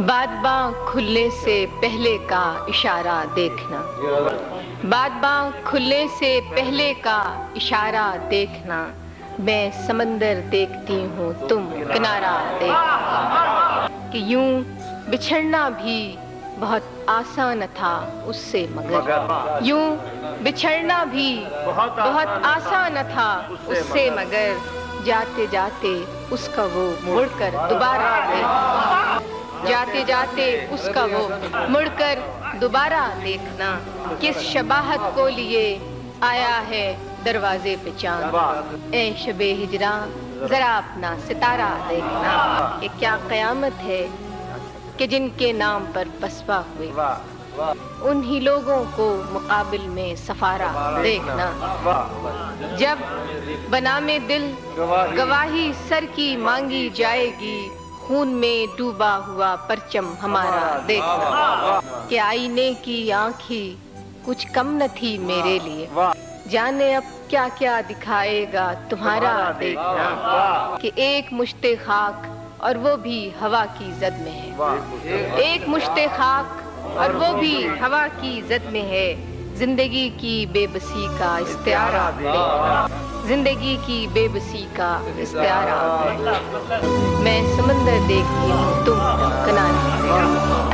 बादबां खुलने से पहले का इशारा देखना, बादबां खुलने से पहले का इशारा देखना, मैं समंदर देखती हूँ तुम किनारा देखना। कि यूं बिछड़ना भी बहुत आसान था उससे मगर, यूं बिछड़ना भी बहुत आसान था उससे मगर, जाते जाते उसका वो मुड़कर दोबारा देखना, जाते जाते उसका वो मुड़कर दोबारा देखना। किस शबाहत को लिए आया है दरवाजे पे चांद, ए शबे हिजरा जरा अपना सितारा देखना। ये क्या क़यामत है कि जिनके नाम पर बसवा हुए, उन्हीं लोगों को मुकाबिल में सफारा देखना। जब बनामे दिल गवाही सर की मांगी जाएगी, खून में डूबा हुआ परचम हमारा देखना। कि आईने की आँखी कुछ कम न थी मेरे लिए, जाने अब क्या क्या दिखाएगा तुम्हारा देखना। कि एक मुश्ते खाक और वो भी हवा की जद में है, एक मुश्ते खाक और वो भी हवा की जद में है। जिंदगी की बेबसी का इस्तियारा देखना, जिंदगी की बेबसी का इस्तियारा देखना। मैं समंदर देखती हूँ तुम किनारा देखना।